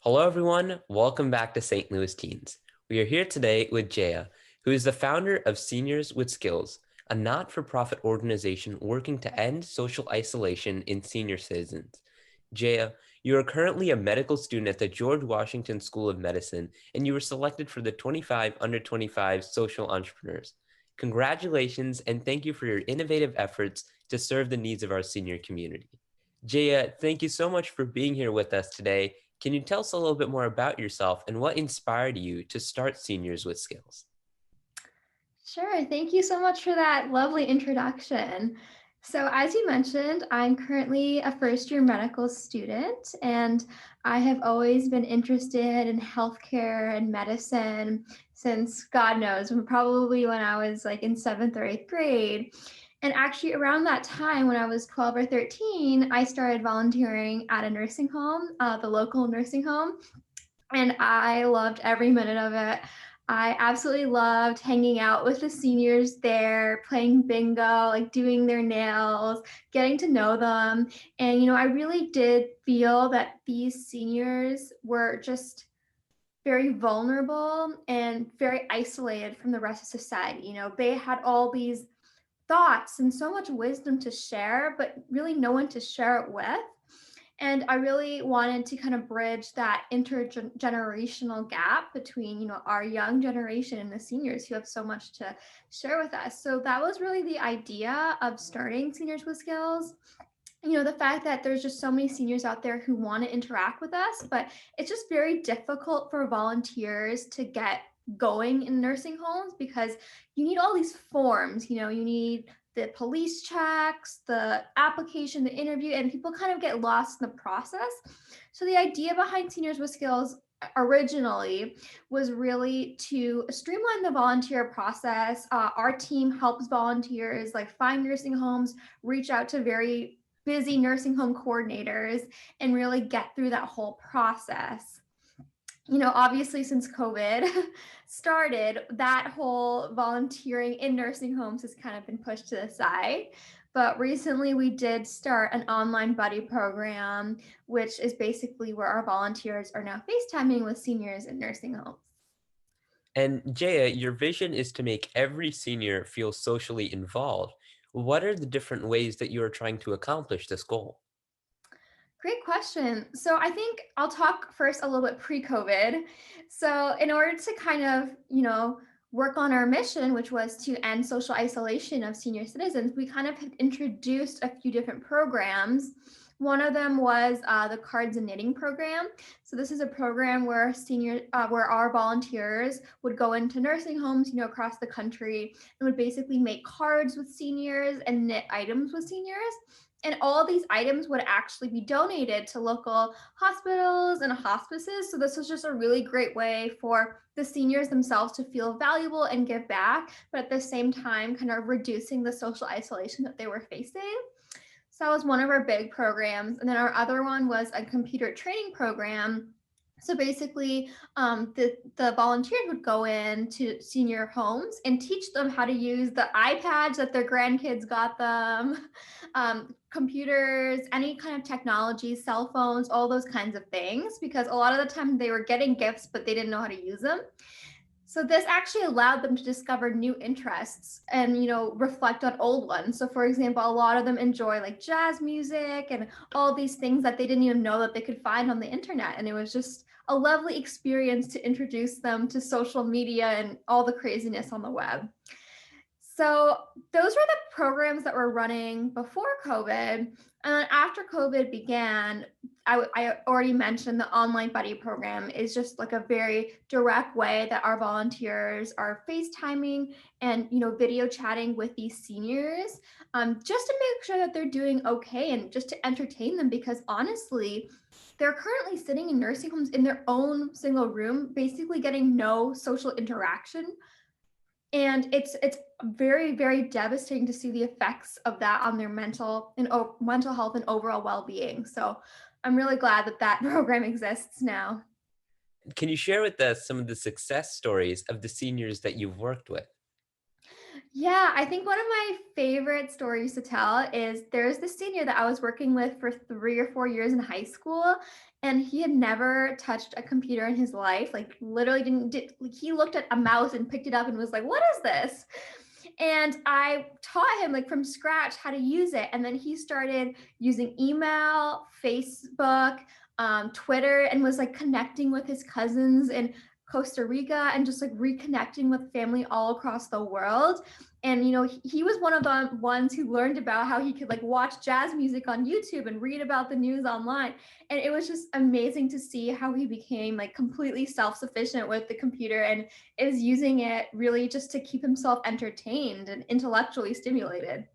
Hello, everyone. Welcome back to St. Louis Teens. We are here today with Jaya, who is the founder of Seniors with Skills, a not-for-profit organization working to end social isolation in senior citizens. Jaya, you are currently a medical student at the George Washington School of Medicine, and you were selected for the 25 Under 25 Social Entrepreneurs. Congratulations, and thank you for your innovative efforts to serve the needs of our senior community. Jaya, thank you so much for being here with us today. Can you tell us a little bit more about yourself and what inspired you to start Seniors with Skills? Sure. Thank you so much for that lovely introduction. So, as you mentioned, I'm currently a first year medical student, and I have always been interested in healthcare and medicine since God knows, probably when I was like in seventh or eighth grade. And actually, around that time, when I was 12 or 13, I started volunteering at a nursing home, the local nursing home, and I loved every minute of it. I absolutely loved hanging out with the seniors there, playing bingo, like doing their nails, getting to know them. And, I really did feel that these seniors were just very vulnerable and very isolated from the rest of society. They had all these thoughts and so much wisdom to share, but really no one to share it with. And I really wanted to kind of bridge that intergenerational gap between, our young generation and the seniors who have so much to share with us. So that was really the idea of starting Seniors with Skills. The fact that there's just so many seniors out there who want to interact with us, but it's just very difficult for volunteers to get going in nursing homes because you need all these forms. You need the police checks, the application, the interview, and people kind of get lost in the process. So the idea behind Seniors with Skills originally was really to streamline the volunteer process. Our team helps volunteers like find nursing homes, reach out to very busy nursing home coordinators, and really get through that whole process. Obviously, since COVID started, that whole volunteering in nursing homes has kind of been pushed to the side. But recently, we did start an online buddy program, which is basically where our volunteers are now FaceTiming with seniors in nursing homes. And Jaya, your vision is to make every senior feel socially involved. What are the different ways that you are trying to accomplish this goal? Great question. So I think I'll talk first a little bit pre-COVID. So in order to kind of, work on our mission, which was to end social isolation of senior citizens, we kind of had introduced a few different programs. One of them was the Cards and Knitting program. So this is a program where our volunteers would go into nursing homes, across the country, and would basically make cards with seniors and knit items with seniors. And all these items would actually be donated to local hospitals and hospices. So this was just a really great way for the seniors themselves to feel valuable and give back, but at the same time, kind of reducing the social isolation that they were facing. So that was one of our big programs. And then our other one was a computer training program. So basically, the volunteers would go into senior homes and teach them how to use the iPads that their grandkids got them, computers, any kind of technology, cell phones, all those kinds of things, because a lot of the time they were getting gifts, but they didn't know how to use them. So this actually allowed them to discover new interests and, reflect on old ones. So for example, a lot of them enjoy like jazz music and all these things that they didn't even know that they could find on the internet. And it was just a lovely experience to introduce them to social media and all the craziness on the web. So those were the programs that were running before COVID. And then after COVID began, I already mentioned the online buddy program is just like a very direct way that our volunteers are FaceTiming and video chatting with these seniors, just to make sure that they're doing okay and just to entertain them. Because honestly, they're currently sitting in nursing homes in their own single room, basically getting no social interaction, and it's very, very devastating to see the effects of that on their mental health and overall well-being. So I'm really glad that that program exists now. Can you share with us some of the success stories of the seniors that you've worked with? Yeah, I think one of my favorite stories to tell is there's this senior that I was working with for 3 or 4 years in high school, and he had never touched a computer in his life. Like literally like, he looked at a mouse and picked it up and was like, "What is this?" And I taught him like from scratch how to use it. And then he started using email, Facebook, Twitter, and was like connecting with his cousins in Costa Rica and just like reconnecting with family all across the world. And he was one of the ones who learned about how he could like watch jazz music on YouTube and read about the news online. And it was just amazing to see how he became like completely self-sufficient with the computer and is using it really just to keep himself entertained and intellectually stimulated.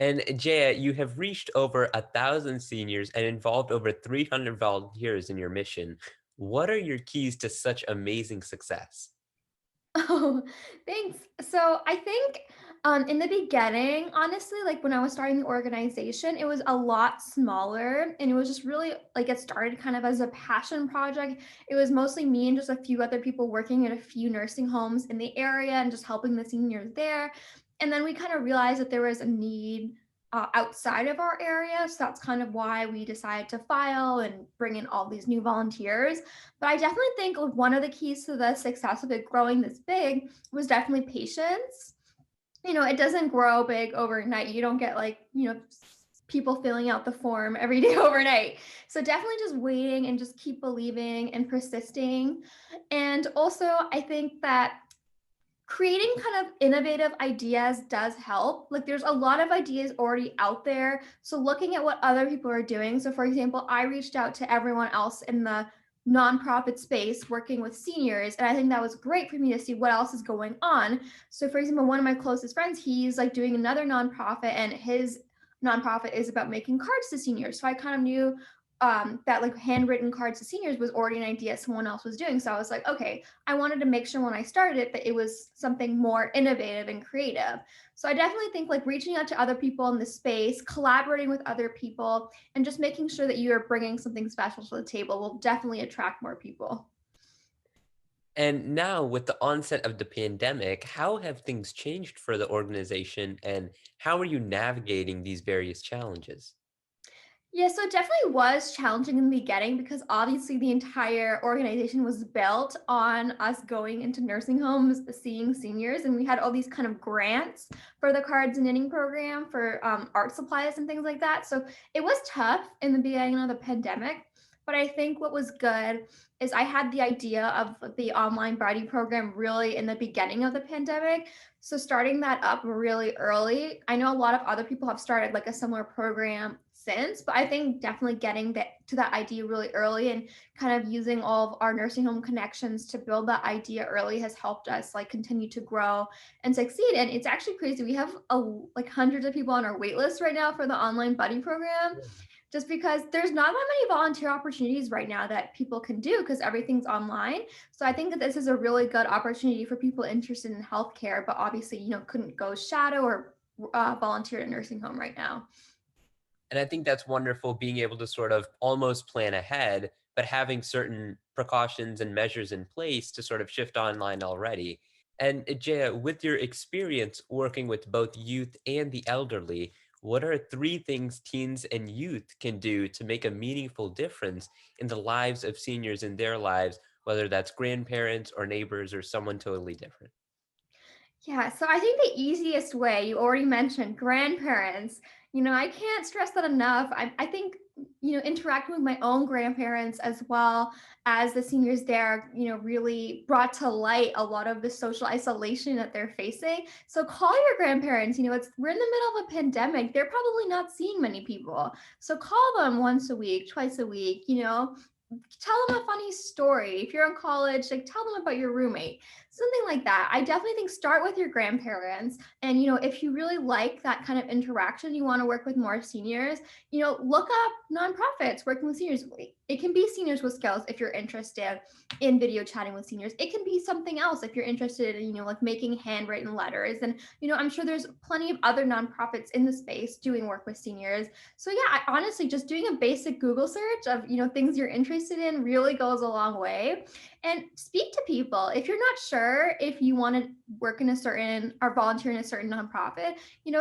And Jaya, you have reached over 1,000 seniors and involved over 300 volunteers in your mission. What are your keys to such amazing success? Oh, thanks. So I think in the beginning, honestly, like when I was starting the organization, it was a lot smaller and it was just really like it started kind of as a passion project. It was mostly me and just a few other people working at a few nursing homes in the area and just helping the seniors there. And then we kind of realized that there was a need outside of our area. So that's kind of why we decided to file and bring in all these new volunteers. But I definitely think one of the keys to the success of it growing this big was definitely patience. It doesn't grow big overnight. You don't get like, people filling out the form every day overnight. So definitely just waiting and just keep believing and persisting. And also, I think that creating kind of innovative ideas does help. Like there's a lot of ideas already out there. So looking at what other people are doing. So for example, I reached out to everyone else in the nonprofit space working with seniors and I think that was great for me to see what else is going on. So for example, one of my closest friends, he's like doing another nonprofit and his nonprofit is about making cards to seniors. So I kind of knew that like handwritten cards to seniors was already an idea someone else was doing. So I was like, okay, I wanted to make sure when I started it that it was something more innovative and creative. So I definitely think like reaching out to other people in the space, collaborating with other people, and just making sure that you are bringing something special to the table will definitely attract more people. And now, with the onset of the pandemic, how have things changed for the organization and how are you navigating these various challenges? Yeah, so it definitely was challenging in the beginning because obviously the entire organization was built on us going into nursing homes, seeing seniors, and we had all these kind of grants for the cards and knitting program for art supplies and things like that. So it was tough in the beginning of the pandemic. But I think what was good is I had the idea of the online buddy program really in the beginning of the pandemic. So starting that up really early, I know a lot of other people have started like a similar program since, but I think definitely getting that to that idea really early and kind of using all of our nursing home connections to build that idea early has helped us like continue to grow and succeed. And it's actually crazy. We have like hundreds of people on our wait list right now for the online buddy program just because there's not that many volunteer opportunities right now that people can do because everything's online. So I think that this is a really good opportunity for people interested in healthcare, but obviously, couldn't go shadow or volunteer at a nursing home right now. And I think that's wonderful being able to sort of almost plan ahead, but having certain precautions and measures in place to sort of shift online already. And Jaya, with your experience working with both youth and the elderly, what are three things teens and youth can do to make a meaningful difference in the lives of seniors in their lives, whether that's grandparents or neighbors or someone totally different? Yeah, so I think the easiest way, you already mentioned grandparents. I can't stress that enough. I think, interacting with my own grandparents as well as the seniors there, really brought to light a lot of the social isolation that they're facing. So call your grandparents. We're in the middle of a pandemic. They're probably not seeing many people. So call them once a week, twice a week, tell them a funny story. If you're in college, like tell them about your roommate, something like that. I definitely think start with your grandparents. And, if you really like that kind of interaction, you want to work with more seniors, look up nonprofits working with seniors. It can be Seniors with Skills if you're interested in video chatting with seniors. It can be something else if you're interested in, like making handwritten letters. And, I'm sure there's plenty of other nonprofits in the space doing work with seniors. So yeah, honestly, just doing a basic Google search of things you're interested in really goes a long way. And speak to people if you're not sure. sure if you want to work in a certain or volunteer in a certain nonprofit,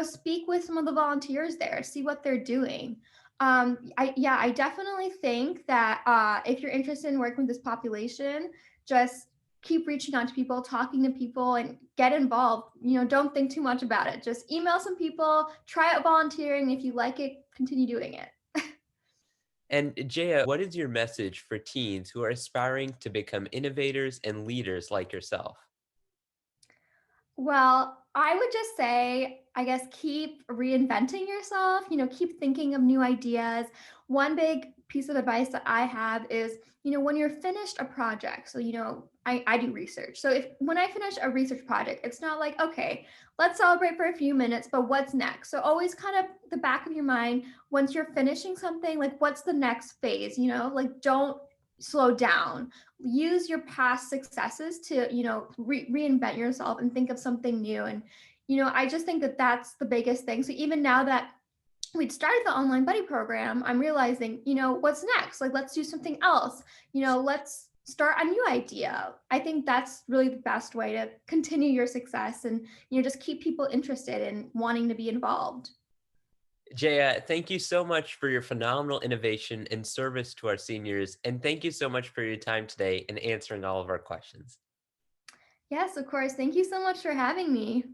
speak with some of the volunteers there, see what they're doing. I definitely think that if you're interested in working with this population, just keep reaching out to people, talking to people, and get involved. Don't think too much about it. Just email some people, try out volunteering. If you like it, continue doing it. And Jaya, what is your message for teens who are aspiring to become innovators and leaders like yourself? Well, I would just say, I guess, keep reinventing yourself, keep thinking of new ideas. One big piece of advice that I have is, when you're finished a project, so, I do research. So if when I finish a research project, it's not like, okay, let's celebrate for a few minutes, but what's next? So always kind of the back of your mind, once you're finishing something, like what's the next phase, like don't slow down, use your past successes to reinvent yourself and think of something new. And I just think that that's the biggest thing. So even now that we'd started the online buddy program, I'm realizing, what's next, like let's do something else, let's start a new idea. I think that's really the best way to continue your success and just keep people interested in wanting to be involved. Jaya, thank you so much for your phenomenal innovation and service to our seniors. And thank you so much for your time today and answering all of our questions. Yes, of course. Thank you so much for having me.